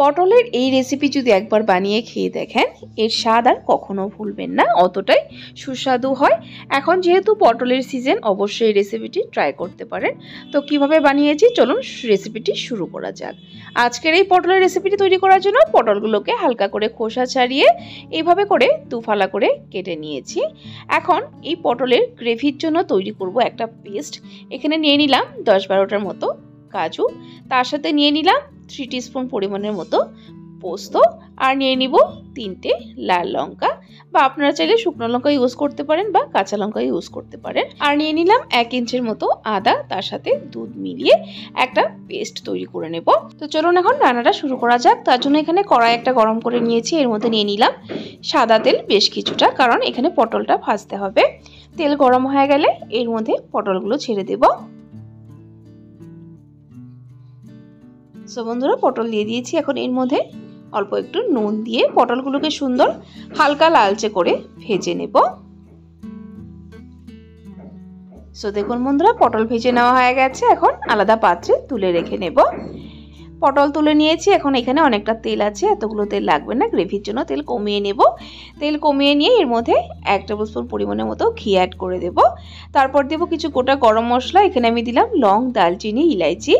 পটলের এই রেসিপি যদি একবার বানিয়ে খেয়ে দেখেন এর স্বাদ আর কখনো ভুলবেন না, অতটাই সুস্বাদু হয়। এখন যেহেতু পটলের সিজন, অবশ্যই এই রেসিপিটি ট্রাই করতে পারেন। তো কিভাবে বানিয়েছি চলুন রেসিপিটি শুরু করা যাক। আজকের এই পটলের রেসিপিটি তৈরি করার জন্য পটলগুলোকে হালকা করে খোসা ছাড়িয়ে এইভাবে করে দুফালা করে কেটে নিয়েছি। এখন এই পটলের গ্রেভির জন্য তৈরি করব একটা পেস্ট। এখানে নিয়ে নিলাম 10-12টার মতো কাজু, তার সাথে নিয়ে নিলাম 3 টিস্পুন পরিমাণের মতো পোস্ত, আর নিয়ে নিব 3টে লাল লঙ্কা, বা আপনারা চাইলে শুকনো লঙ্কা ইউজ করতে পারেন বা কাঁচা লঙ্কা ইউজ করতে পারেন। আর নিয়ে নিলাম 1 ইঞ্চির মতো আদা, তার সাথে দুধ মিলিয়ে একটা পেস্ট তৈরি করে নেব। তো চলুন এখন রান্নাটা শুরু করা যাক। তার জন্য এখানে কড়াই একটা গরম করে নিয়েছি, এর মধ্যে নিয়ে নিলাম সাদা তেল বেশ কিছুটা, কারণ এখানে পটলটা ভাজতে হবে। তেল গরম হয়ে গেলে এর মধ্যে পটলগুলো ছেড়ে দেব। সো বন্ধুরা, পটল দিয়ে দিয়েছি। এখন এর মধ্যে অল্প একটু নুন দিয়ে পটলগুলোকে সুন্দর হালকা লালচে করে ভেজে নেব। সো দেখুন বন্ধুরা, পটল ভেজে নেওয়া হয়ে গেছে। এখন আলাদা পাত্রে তুলে রেখে নেব। পটল তুলে নিয়েছি। এখন এখানে অনেকটা তেল আছে, এতগুলো তেল লাগবে না, গ্রেভির জন্য তেল কমিয়ে নেব। তেল কমিয়ে নিয়ে এর মধ্যে 1 টেবিল স্পুন পরিমাণের মতো ঘি অ্যাড করে দেব। তারপর দেব কিছু গোটা গরম মশলা। এখানে আমি দিলাম লং, দালচিনি, ইলাইচি।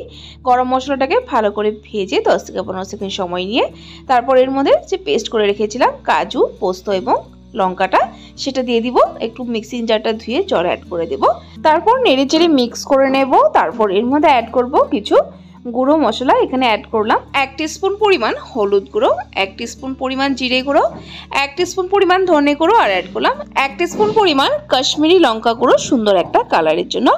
গরম মশলাটাকে ভালো করে ভেজে 10 থেকে 15 সেকেন্ড সময় নিয়ে তারপর এর মধ্যে যে পেস্ট করে রেখেছিলাম কাজু, পোস্ত এবং লঙ্কাটা, সেটা দিয়ে দিব। একটু মিক্সিং জারটা ধুয়ে জল অ্যাড করে দেব। তারপর নেড়েচেড়ে মিক্স করে নেব। তারপর এর মধ্যে অ্যাড করব কিছু গুঁড়ো মশলা। এখানে অ্যাড করলাম 1 টিস্পুন পরিমাণ হলুদ গুঁড়ো, 1 টিস্পুন পরিমাণ জিরে গুঁড়ো, 1 টিস্পুন পরিমাণ ধনে গুঁড়ো, আর অ্যাড করলাম 1 টিস্পুন পরিমাণ কাশ্মীরি লঙ্কা গুঁড়ো, সুন্দর একটা কালারের জন্য।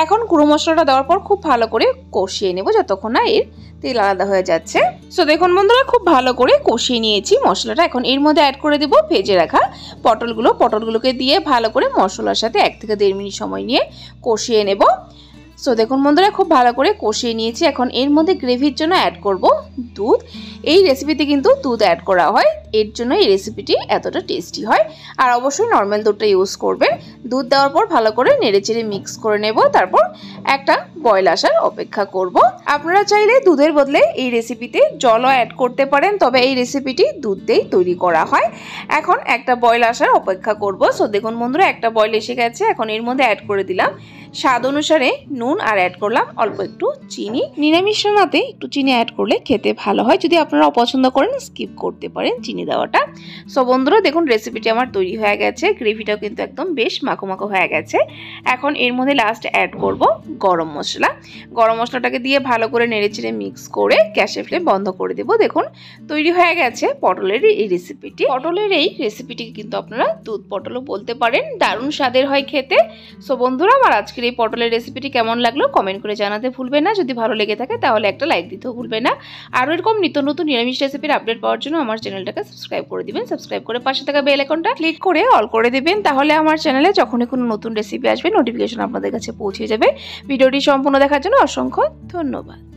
এখন গুঁড়ো মশলাটা দেওয়ার পর খুব ভালো করে কষিয়ে নেব যতক্ষণ না এর তেল আলাদা হয়ে যাচ্ছে। সো দেখুন বন্ধুরা, খুব ভালো করে কষিয়ে নিয়েছি মশলাটা। এখন এর মধ্যে অ্যাড করে দেব ভেজে রাখা পটলগুলোকে দিয়ে ভালো করে মশলার সাথে 1 থেকে 1.5 মিনিট সময় নিয়ে কষিয়ে নেব। সো দেখুন বন্ধুরা, খুব ভালো করে কষিয়ে নিয়েছি। এখন এর মধ্যে গ্রেভির জন্য অ্যাড করব দুধ। এই রেসিপিতে কিন্তু দুধ অ্যাড করা হয়, এর জন্য এই রেসিপিটি এতটা টেস্টি হয়। আর অবশ্যই নর্মাল দুধটা ইউজ করবেন। দুধ দেওয়ার পর ভালো করে নেড়েচেড়ে মিক্স করে নেব। তারপর একটা বয়েল আসার অপেক্ষা করব। আপনারা চাইলে দুধের বদলে এই রেসিপিতে জলও অ্যাড করতে পারেন, তবে এই রেসিপিটি দুধ দিয়েই তৈরি করা হয়। এখন একটা বয়েল আসার অপেক্ষা করব। সো দেখুন বন্ধুরা, একটা বয়েল এসে গেছে। এখন এর মধ্যে অ্যাড করে দিলাম স্বাদ অনুসারে নুন, আর অ্যাড করলাম অল্প একটু চিনি। নিরামিষ রান্নাতে একটু চিনি অ্যাড করলে খেতে ভালো হয়, যদি আপনারা অপছন্দ করেন স্কিপ করতে পারেন চিনি দেওয়াটা। সো বন্ধুরা দেখুন, রেসিপিটি আমার তৈরি হয়ে গেছে। গ্রেভিটাও কিন্তু একদম বেশ মাখো মাখো হয়ে গেছে। এখন এর মধ্যে লাস্ট অ্যাড করব গরম মশলা। গরম মশলাটাকে দিয়ে ভালো করে নেড়েচেড়ে মিক্স করে গ্যাসের ফ্লেম বন্ধ করে দেব। দেখুন তৈরি হয়ে গেছে পটলের এই রেসিপিটি। পটলের এই রেসিপিটিকে কিন্তু আপনারা দুধ পটলও বলতে পারেন, দারুণ স্বাদের হয় খেতে। সো বন্ধুরা, আমার আজকের এই পটলের রেসিপিটি কেমন লাগলো কমেন্ট করে জানাতে ভুলবেন না। যদি ভালো লেগে থাকে তাহলে একটা লাইক দিতেও ভুলবেন না। আরও এরকম নিত্য নতুন নিরামিষ রেসিপির আপডেট পাওয়ার জন্য আমার চ্যানেলটাকে সাবস্ক্রাইব করে দিবেন। সাবস্ক্রাইব করে পাশে থাকা বেল আইকনটা ক্লিক করে অল করে দেবেন, তাহলে আমার চ্যানেলে যখনই কোনো নতুন রেসিপি আসবে নোটিফিকেশন আপনাদের কাছে পৌঁছে যাবে। ভিডিওটি সম্পূর্ণ দেখার জন্য অসংখ্য ধন্যবাদ।